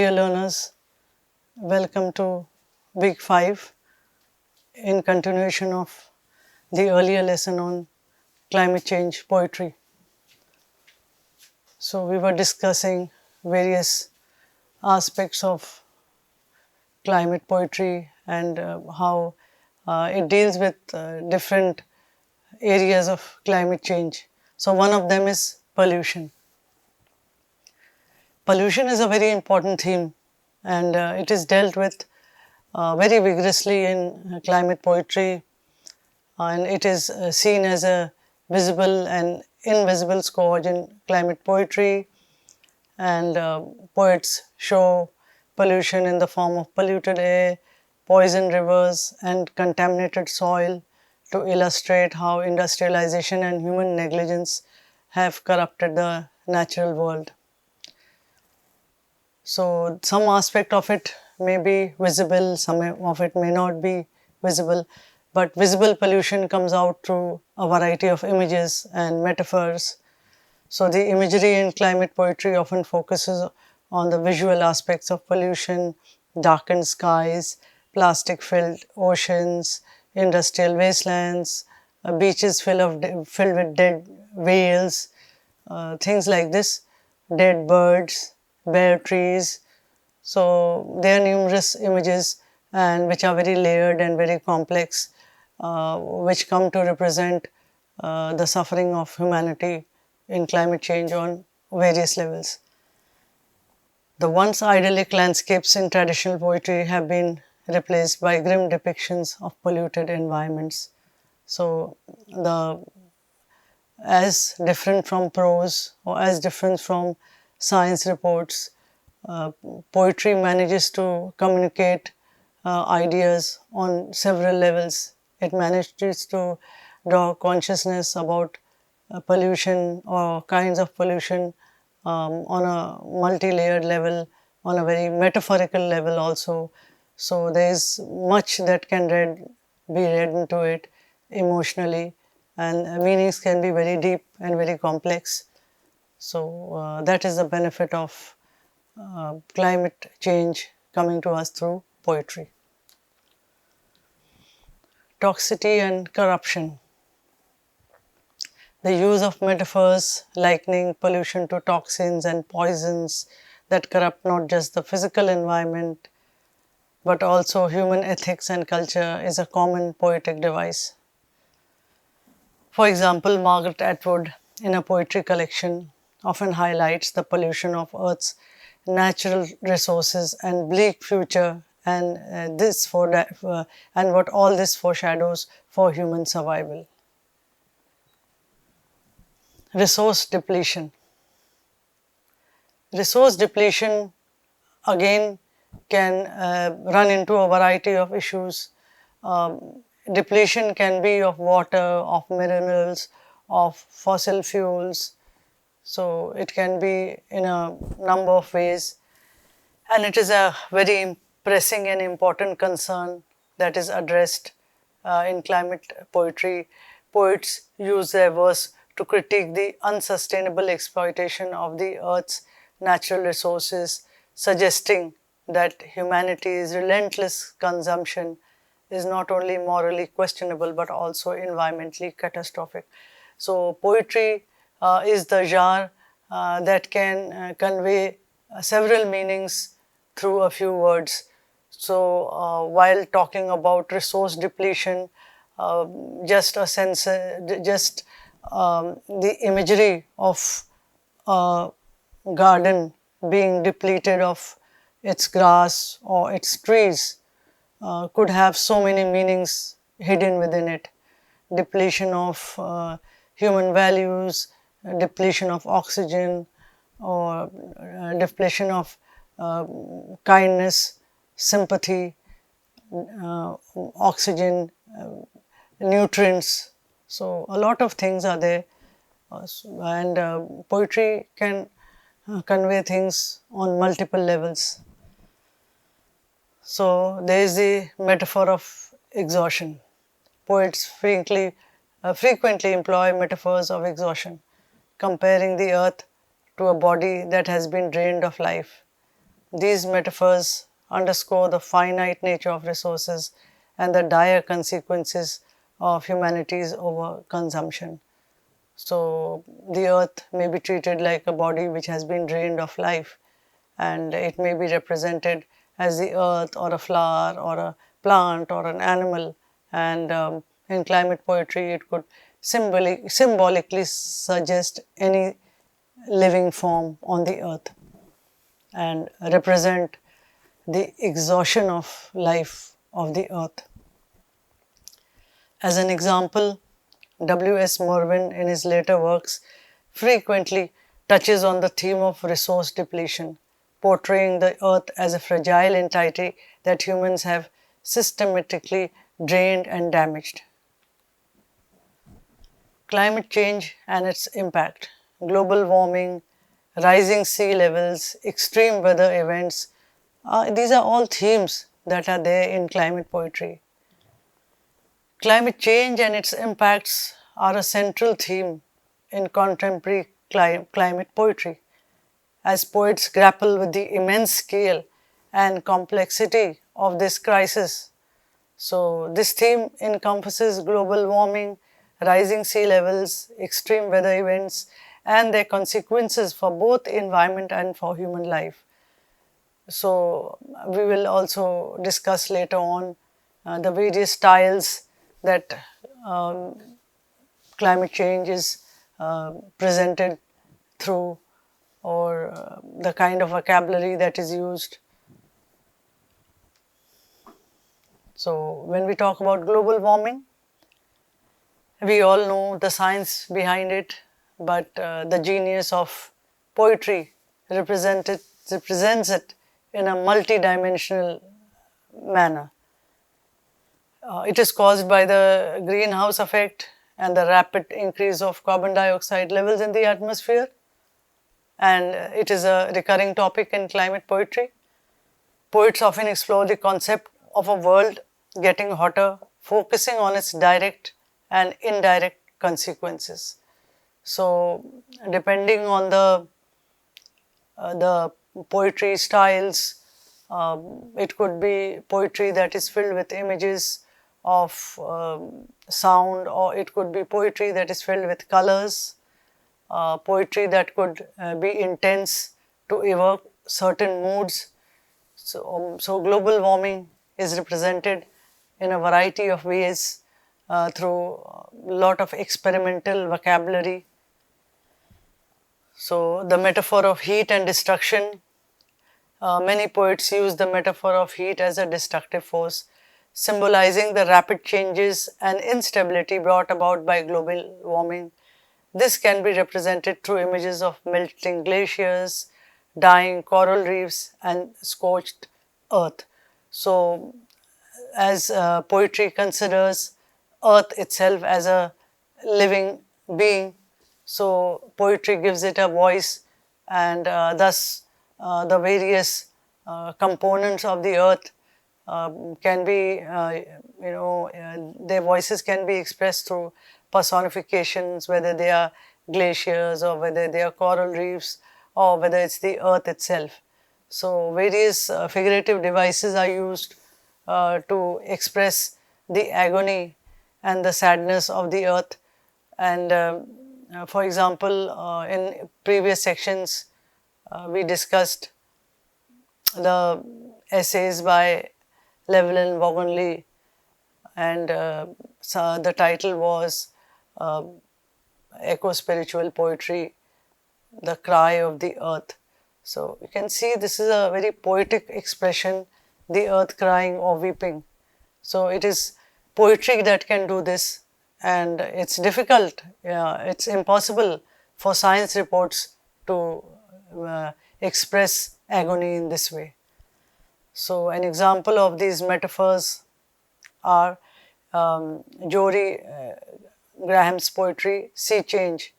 Dear learners, welcome to week 5 in continuation of the earlier lesson on climate change poetry. So, we were discussing various aspects of climate poetry and how it deals with different areas of climate change. So, one of them is pollution. Pollution is a very important theme and it is dealt with very vigorously in climate poetry, and it is seen as a visible and invisible scourge in climate poetry. And poets show pollution in the form of polluted air, poisoned rivers, and contaminated soil to illustrate how industrialization and human negligence have corrupted the natural world. So, some aspect of it may be visible, some of it may not be visible, but visible pollution comes out through a variety of images and metaphors. So, the imagery in climate poetry often focuses on the visual aspects of pollution, darkened skies, plastic filled oceans, industrial wastelands, beaches filled with dead whales, things like this, dead birds, bare trees. So there are numerous images and which are very layered and very complex, which come to represent the suffering of humanity in climate change on various levels. The once idyllic landscapes in traditional poetry have been replaced by grim depictions of polluted environments. So the as different from prose or as different from science reports, uh, poetry manages to communicate ideas on several levels. It manages to draw consciousness about pollution or kinds of pollution on a multi-layered level, on a very metaphorical level also. So there is much that can be read into it emotionally, and meanings can be very deep and very complex. So that is the benefit of climate change coming to us through poetry. Toxicity and corruption. The use of metaphors likening pollution to toxins and poisons that corrupt not just the physical environment but also human ethics and culture is a common poetic device. For example, Margaret Atwood, in a poetry collection, often highlights the pollution of Earth's natural resources and bleak future, and and what all this foreshadows for human survival. Resource depletion. Resource depletion again can run into a variety of issues. Depletion can be of water, of minerals, of fossil fuels. So it can be in a number of ways. And it is a very pressing and important concern that is addressed in climate poetry. Poets use their verse to critique the unsustainable exploitation of the Earth's natural resources, suggesting that humanity's relentless consumption is not only morally questionable but also environmentally catastrophic. So, poetry is the genre that can convey several meanings through a few words. So, while talking about resource depletion, just a sense, just the imagery of a garden being depleted of its grass or its trees could have so many meanings hidden within it. Depletion of human values, depletion of oxygen, or depletion of kindness, sympathy, oxygen, nutrients. So, a lot of things are there, and poetry can convey things on multiple levels. So, there is the metaphor of exhaustion. Poets frequently employ metaphors of exhaustion, comparing the earth to a body that has been drained of life. these metaphors underscore the finite nature of resources and the dire consequences of humanity's overconsumption. So, the earth may be treated like a body which has been drained of life, and it may be represented as the earth or a flower or a plant or an animal. And in climate poetry, it could symbolically suggest any living form on the earth and represent the exhaustion of life of the earth. As an example, W.S. Merwin in his later works frequently touches on the theme of resource depletion, portraying the earth as a fragile entity that humans have systematically drained and damaged. Climate change and its impact, global warming, rising sea levels, extreme weather events, these are all themes that are there in climate poetry. Climate change and its impacts are a central theme in contemporary climate poetry, as poets grapple with the immense scale and complexity of this crisis. So, this theme encompasses global warming, rising sea levels, extreme weather events, and their consequences for both environment and for human life. So, we will also discuss later on the various styles that climate change is presented through, or the kind of vocabulary that is used. So, when we talk about global warming, we all know the science behind it, but the genius of poetry represents it in a multi-dimensional manner. It is caused by the greenhouse effect and the rapid increase of carbon dioxide levels in the atmosphere, and it is a recurring topic in climate poetry. Poets often explore the concept of a world getting hotter, focusing on its direct and indirect consequences. So, depending on the poetry styles, it could be poetry that is filled with images of sound, or it could be poetry that is filled with colors, poetry that could be intense to evoke certain moods. So global warming is represented in a variety of ways through a lot of experimental vocabulary. So the metaphor of heat and destruction, many poets use the metaphor of heat as a destructive force, symbolizing the rapid changes and instability brought about by global warming. This can be represented through images of melting glaciers, dying coral reefs, and scorched earth. So, as poetry considers earth itself as a living being, so poetry gives it a voice, and thus the various components of the earth can be, their voices can be expressed through personifications, whether they are glaciers or whether they are coral reefs or whether it's the earth itself. So, various figurative devices are used to express the agony and the sadness of the earth. And for example, in previous sections, we discussed the essays by Llewellyn Vaughan-Lee, and so the title was Eco-Spiritual Poetry, The Cry of the Earth. So you can see this is a very poetic expression, the earth crying or weeping. So it is poetry that can do this, and it's difficult, it's impossible for science reports to express agony in this way. So an example of these metaphors are Jory Graham's poetry, Sea Change.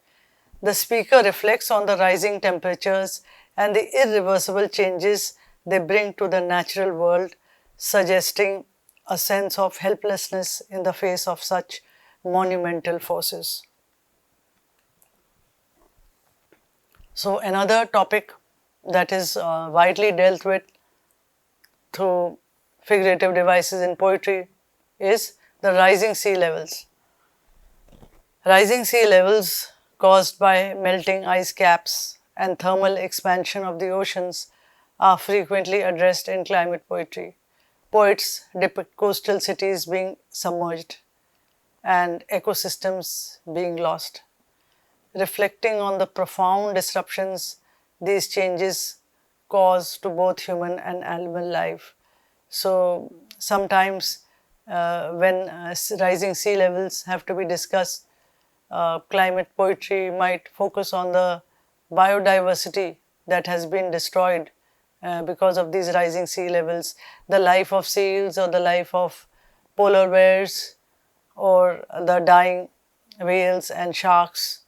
The speaker reflects on the rising temperatures and the irreversible changes they bring to the natural world, suggesting a sense of helplessness in the face of such monumental forces. So another topic that is widely dealt with through figurative devices in poetry is the rising sea levels. Rising sea levels caused by melting ice caps and thermal expansion of the oceans are frequently addressed in climate poetry. Poets depict coastal cities being submerged and ecosystems being lost, reflecting on the profound disruptions these changes cause to both human and animal life. So, sometimes when rising sea levels have to be discussed, climate poetry might focus on the biodiversity that has been destroyed because of these rising sea levels, the life of seals or the life of polar bears or the dying whales and sharks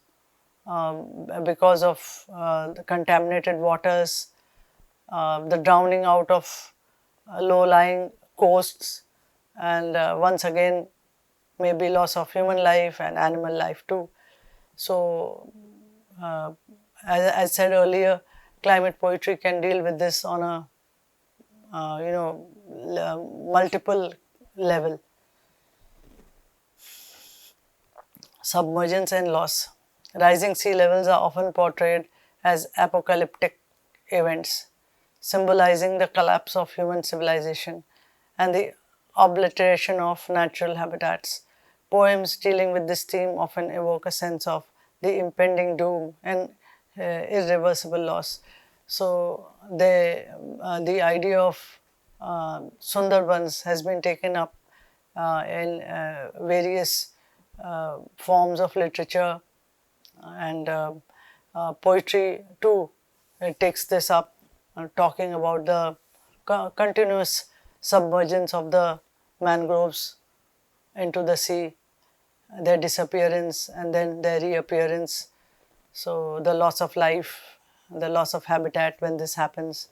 because of the contaminated waters, the drowning out of low-lying coasts, and once again maybe loss of human life and animal life too. So, as I said earlier, climate poetry can deal with this on a multiple level. Submergence and loss. Rising sea levels are often portrayed as apocalyptic events, symbolizing the collapse of human civilization and the obliteration of natural habitats. Poems dealing with this theme often evoke a sense of the impending doom and irreversible loss. So, the idea of Sundarbans has been taken up in various forms of literature, and poetry too takes this up, talking about the continuous submergence of the mangroves into the sea, their disappearance and then their reappearance. So, the loss of life, the loss of habitat when this happens.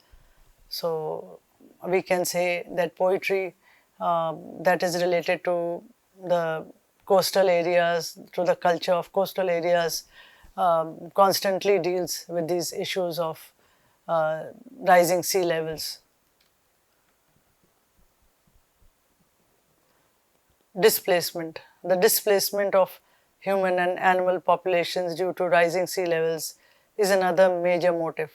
So, we can say that poetry that is related to the coastal areas, to the culture of coastal areas, constantly deals with these issues of rising sea levels. Displacement. The displacement of human and animal populations due to rising sea levels is another major motive.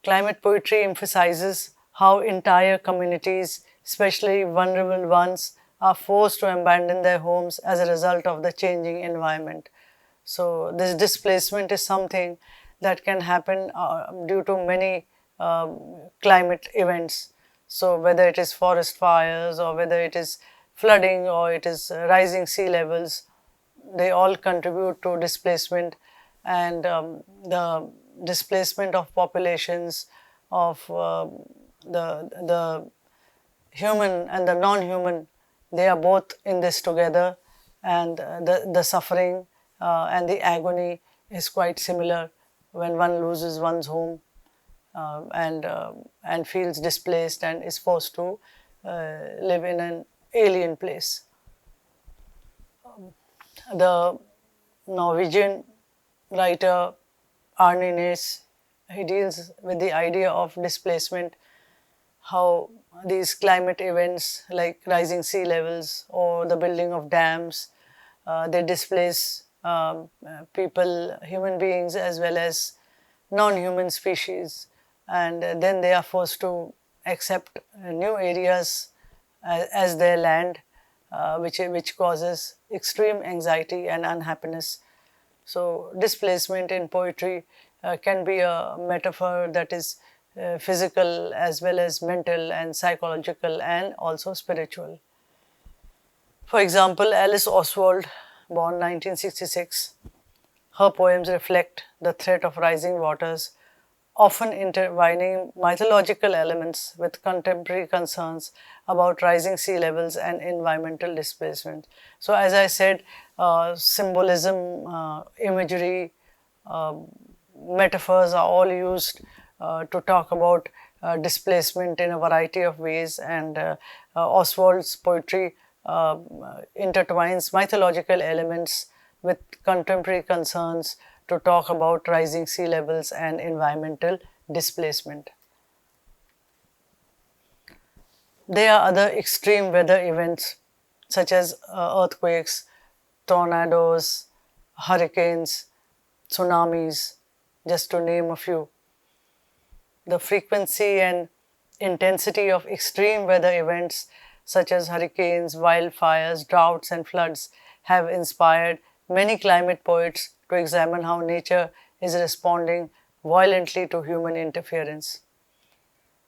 Climate poetry emphasizes how entire communities, especially vulnerable ones, are forced to abandon their homes as a result of the changing environment. So, this displacement is something that can happen due to many climate events. So, whether it is forest fires or whether it is flooding or it is rising sea levels, they all contribute to displacement, and the displacement of populations of the human and the non-human, they are both in this together, and the suffering and the agony is quite similar when one loses one's home and feels displaced and is forced to live in an alien place. The Norwegian writer Arne Næss, he deals with the idea of displacement, how these climate events like rising sea levels or the building of dams, they displace people, human beings as well as non-human species, and then they are forced to accept new areas as their land, which causes extreme anxiety and unhappiness. So, displacement in poetry can be a metaphor that is physical as well as mental and psychological and also spiritual. For example, Alice Oswald, born 1966, her poems reflect the threat of rising waters, often intertwining mythological elements with contemporary concerns about rising sea levels and environmental displacement. So, as I said, symbolism, imagery, metaphors are all used to talk about displacement in a variety of ways, and Oswald's poetry intertwines mythological elements with contemporary concerns to talk about rising sea levels and environmental displacement. There are other extreme weather events such as earthquakes, tornadoes, hurricanes, tsunamis, just to name a few. The frequency and intensity of extreme weather events such as hurricanes, wildfires, droughts, and floods have inspired many climate poets to examine how nature is responding violently to human interference.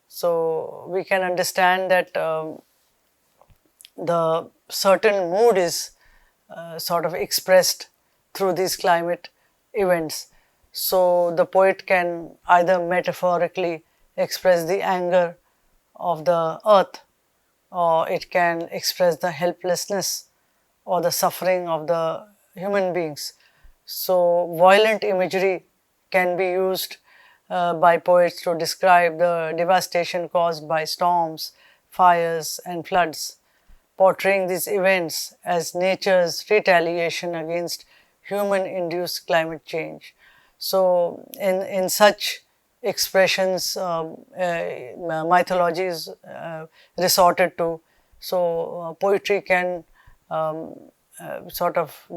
So we can understand that the certain mood is sort of expressed through these climate events. So the poet can either metaphorically express the anger of the earth, or it can express the helplessness or the suffering of the human beings. So violent imagery can be used by poets to describe the devastation caused by storms, fires, and floods, portraying these events as nature's retaliation against human-induced climate change. So, in such expressions, mythology is resorted to. So, poetry can sort of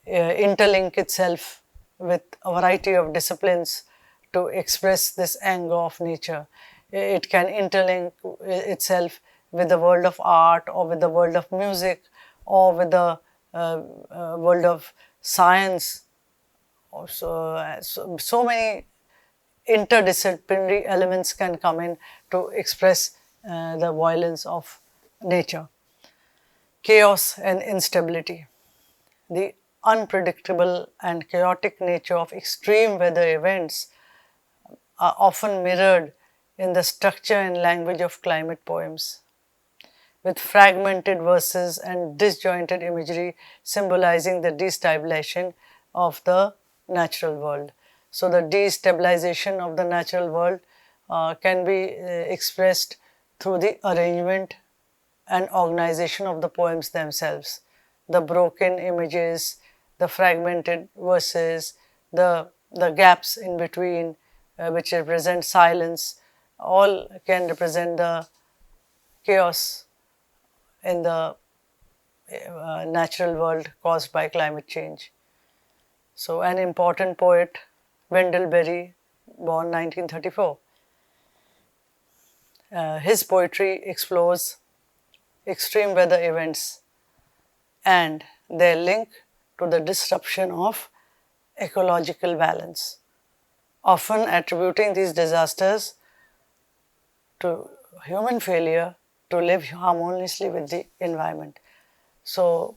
interlink itself with a variety of disciplines to express this anger of nature. It can interlink itself with the world of art, or with the world of music, or with the world of science. Also, so many interdisciplinary elements can come in to express the violence of nature. Chaos and instability. The unpredictable and chaotic nature of extreme weather events are often mirrored in the structure and language of climate poems, with fragmented verses and disjointed imagery symbolizing the destabilization of the natural world. So the destabilization of the natural world can be expressed through the arrangement and organization of the poems themselves. The broken images, the fragmented verses, the gaps in between, which represent silence, all can represent the chaos in the natural world caused by climate change. So, an important poet, Wendell Berry, born 1934. His poetry explores extreme weather events and their link to the disruption of ecological balance, often attributing these disasters to human failure to live harmoniously with the environment. So,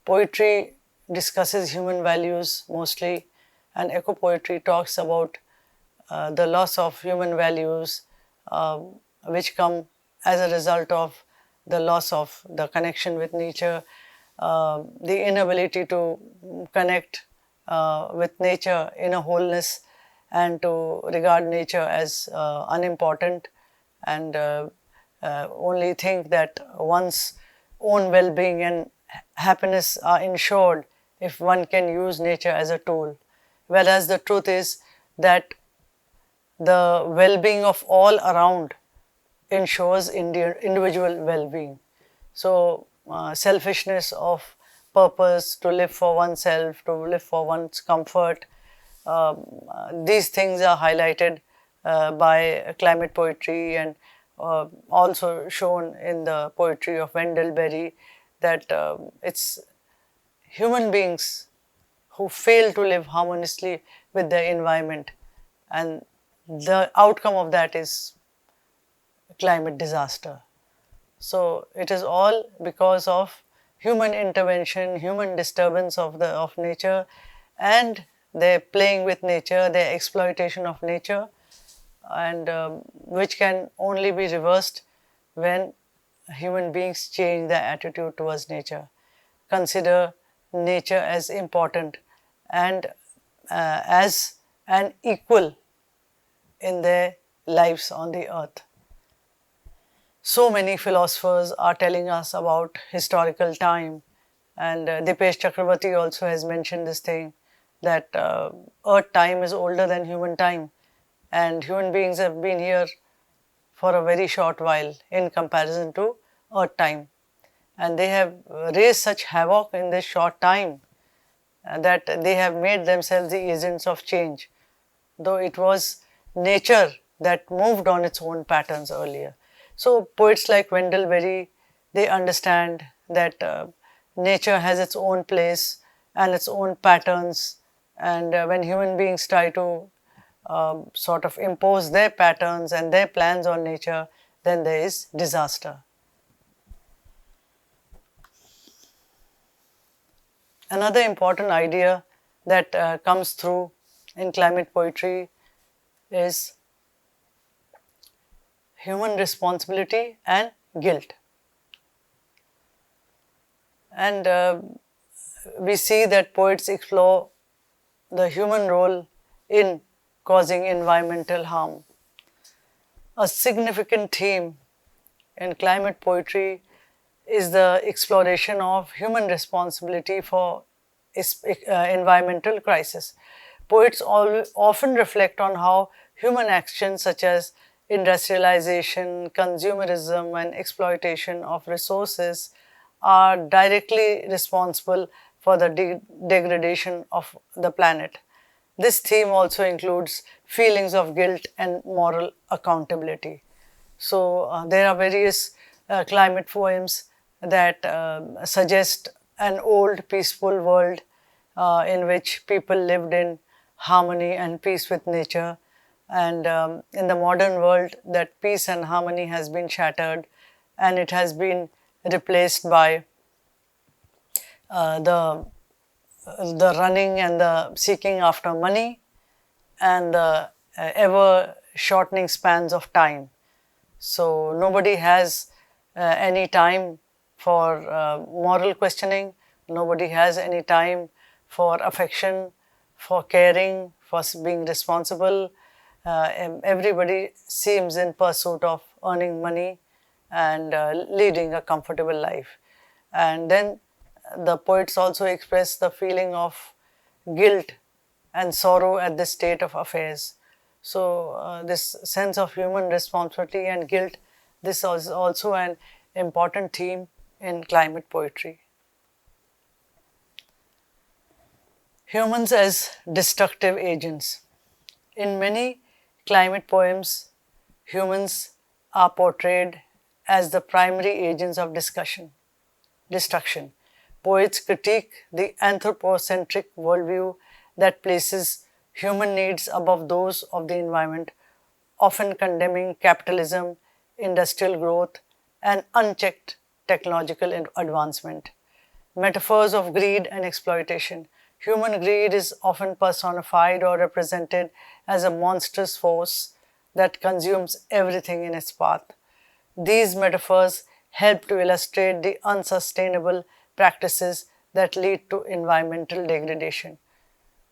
poetry discusses human values mostly, and eco poetry talks about the loss of human values which come as a result of the loss of the connection with nature, the inability to connect with nature in a wholeness, and to regard nature as unimportant, and only think that one's own well-being and happiness are ensured if one can use nature as a tool. Whereas the truth is that the well-being of all around ensures individual well-being. So, selfishness of purpose to live for oneself, to live for one's comfort, these things are highlighted by climate poetry, and also shown in the poetry of Wendell Berry, that it's human beings who fail to live harmoniously with their environment, and the outcome of that is climate disaster. So it is all because of human intervention, human disturbance of nature, and their playing with nature, their exploitation of nature, and which can only be reversed when human beings change their attitude towards nature, consider nature as important and as an equal in their lives on the earth. So many philosophers are telling us about historical time, and Dipesh Chakrabarty also has mentioned this thing, that earth time is older than human time, and human beings have been here for a very short while in comparison to Earth time. And they have raised such havoc in this short time that they have made themselves the agents of change, though it was nature that moved on its own patterns earlier. So poets like Wendell Berry, they understand that nature has its own place and its own patterns, and when human beings try to sort of impose their patterns and their plans on nature, then there is disaster. Another important idea that comes through in climate poetry is human responsibility and guilt. And we see that poets explore the human role in causing environmental harm. A significant theme in climate poetry is the exploration of human responsibility for environmental crisis. Poets often reflect on how human actions such as industrialization, consumerism, and exploitation of resources are directly responsible for the degradation of the planet. This theme also includes feelings of guilt and moral accountability. So, there are various climate poems that suggest an old peaceful world in which people lived in harmony and peace with nature, and in the modern world that peace and harmony has been shattered and it has been replaced by the running and the seeking after money and the ever shortening spans of time. So nobody has any time for moral questioning, nobody has any time for affection, for caring, for being responsible. Everybody seems in pursuit of earning money and leading a comfortable life. And then the poets also express the feeling of guilt and sorrow at this state of affairs. So this sense of human responsibility and guilt, this is also an important theme in climate poetry. Humans as destructive agents. In many climate poems, humans are portrayed as the primary agents of destruction. Poets critique the anthropocentric worldview that places human needs above those of the environment, often condemning capitalism, industrial growth, and unchecked technological advancement. Metaphors of greed and exploitation. Human greed is often personified or represented as a monstrous force that consumes everything in its path. These metaphors help to illustrate the unsustainable practices that lead to environmental degradation.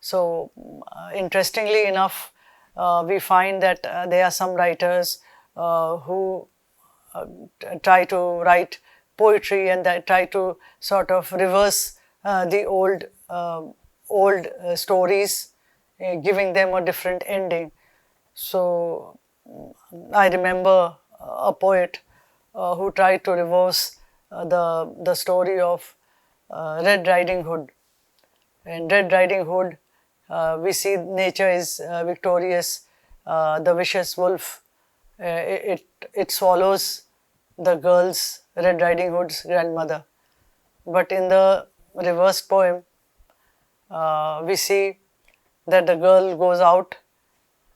So, interestingly enough, we find that there are some writers who try to write poetry and they try to sort of reverse the old stories, giving them a different ending. So, I remember a poet who tried to reverse the story of Red Riding Hood. In Red Riding Hood, we see nature is victorious. The vicious wolf, it swallows the girl's, Red Riding Hood's grandmother. But in the reversed poem, we see that the girl goes out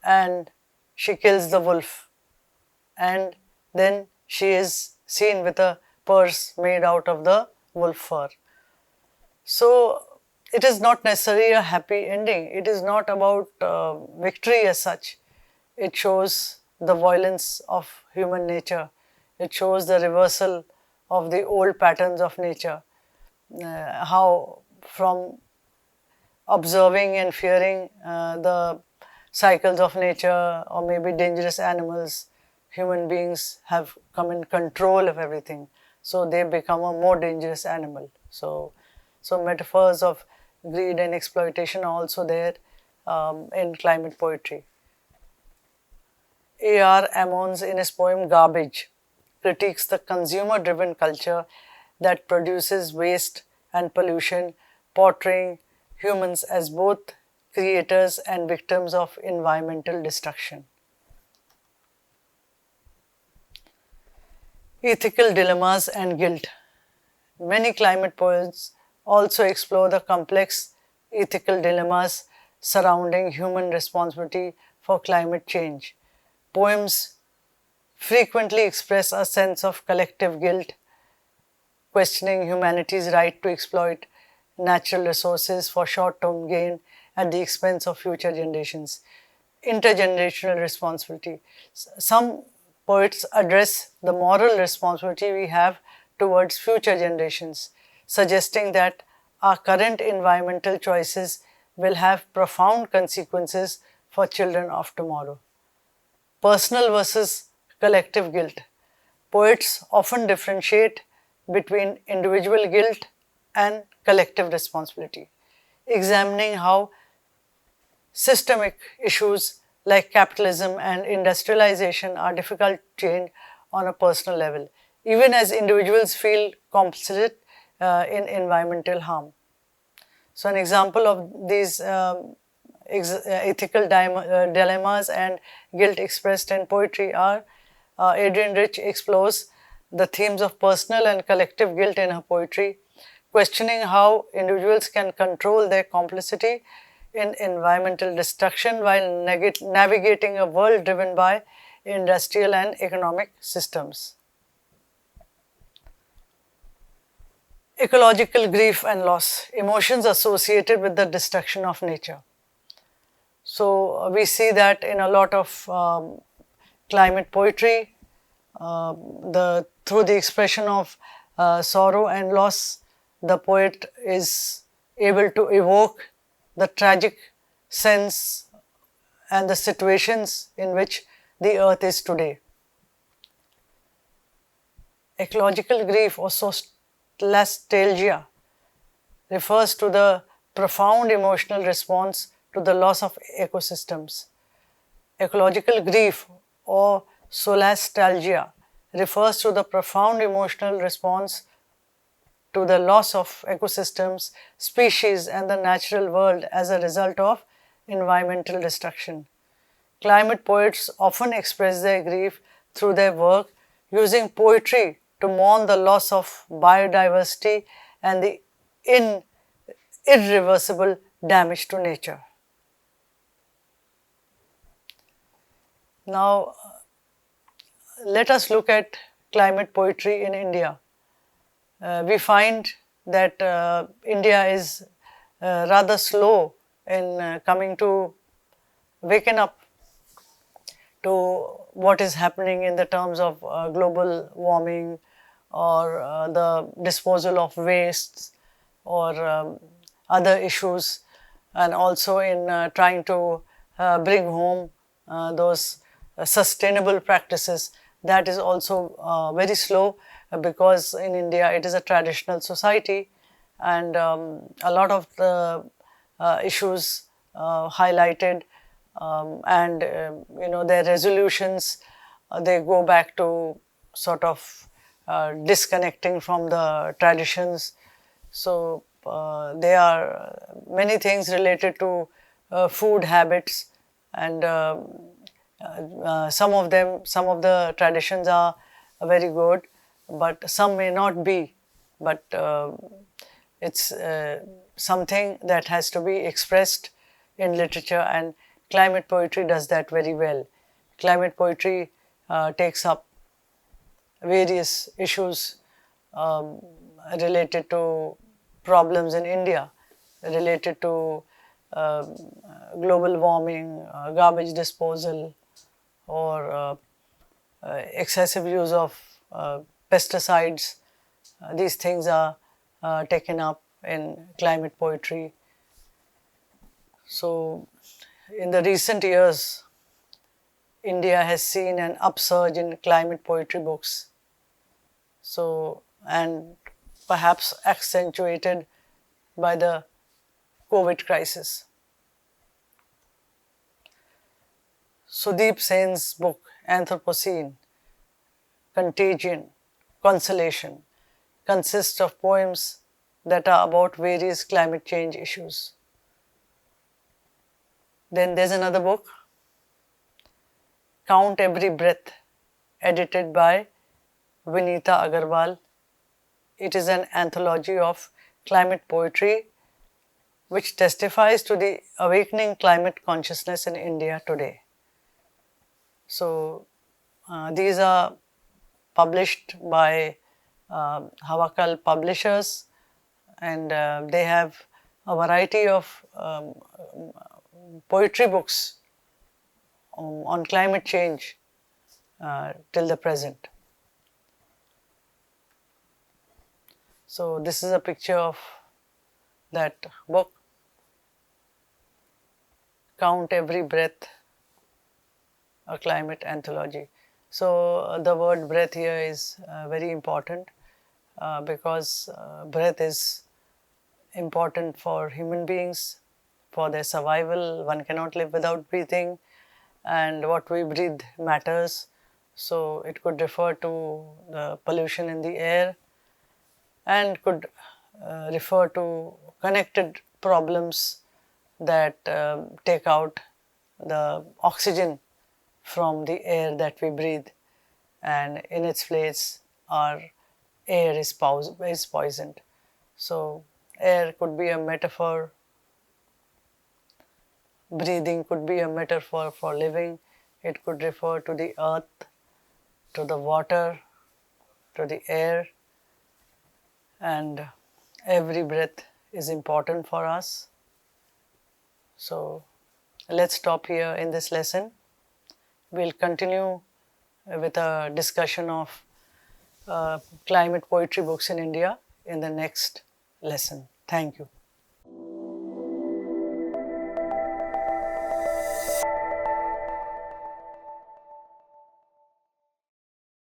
and she kills the wolf, and then she is seen with a purse made out of the wolf fur. So it is not necessarily a happy ending. It is not about victory as such. It shows the violence of human nature. It shows the reversal of the old patterns of nature. How from observing and fearing the cycles of nature or maybe dangerous animals, human beings have come in control of everything. So they become a more dangerous animal. So metaphors of greed and exploitation are also there in climate poetry. A.R. Ammons, in his poem Garbage, critiques the consumer-driven culture that produces waste and pollution, portraying humans as both creators and victims of environmental destruction. Ethical dilemmas and guilt. Many climate poets also explore the complex ethical dilemmas surrounding human responsibility for climate change. Poems frequently express a sense of collective guilt, questioning humanity's right to exploit natural resources for short term gain at the expense of future generations. Intergenerational responsibility. Some poets address the moral responsibility we have towards future generations, suggesting that our current environmental choices will have profound consequences for children of tomorrow. Personal versus collective guilt. Poets often differentiate between individual guilt and collective responsibility, examining how systemic issues like capitalism and industrialization are difficult to change on a personal level, even as individuals feel complicit in environmental harm. So, an example of these ethical dilemmas and guilt expressed in poetry are Adrienne Rich explores the themes of personal and collective guilt in her poetry, questioning how individuals can control their complicity in environmental destruction while navigating a world driven by industrial and economic systems. Ecological grief and loss, emotions associated with the destruction of nature. So, we see that in a lot of climate poetry, through the expression of sorrow and loss, the poet is able to evoke the tragic sense and the situations in which the earth is today. Ecological grief or solastalgia refers to the profound emotional response to the loss of ecosystems. Ecological grief or solastalgia refers to the profound emotional response to the loss of ecosystems, species, and the natural world as a result of environmental destruction. Climate poets often express their grief through their work, using poetry to mourn the loss of biodiversity and the irreversible damage to nature. Now, let us look at climate poetry in India. We find that India is rather slow in coming to waken up to what is happening in the terms of global warming or the disposal of wastes or other issues, and also in trying to bring home those sustainable practices. That is also very slow because in India it is a traditional society, and a lot of the issues highlighted and their resolutions, they go back to sort of disconnecting from the traditions. So there are many things related to food habits, and some of the traditions are very good, but some may not be. But it's something that has to be expressed in literature, and climate poetry does that very well. Climate poetry takes up various issues related to problems in India, related to global warming, garbage disposal, or excessive use of pesticides. These things are taken up in climate poetry. So, in the recent years, India has seen an upsurge in climate poetry books. So, and perhaps accentuated by the COVID crisis. Sudeep Sen's book Anthropocene, Contagion, Consolation consists of poems that are about various climate change issues. Then there's another book, Count Every Breath, edited by Vinita Agarwal. It is an anthology of climate poetry which testifies to the awakening climate consciousness in India today. So, these are published by Hawakal Publishers, and they have a variety of poetry books on climate change till the present. So, this is a picture of that book, Count Every Breath, a climate anthology. So, the word breath here is very important because breath is important for human beings, for their survival. One cannot live without breathing, and what we breathe matters. So, it could refer to the pollution in the air and could refer to connected problems that take out the oxygen from the air that we breathe, and in its place our air is poisoned. So, air could be a metaphor, breathing could be a metaphor for living. It could refer to the earth, to the water, to the air, and every breath is important for us. So, let's stop here in this lesson. We'll continue with a discussion of climate poetry books in India in the next lesson. Thank you.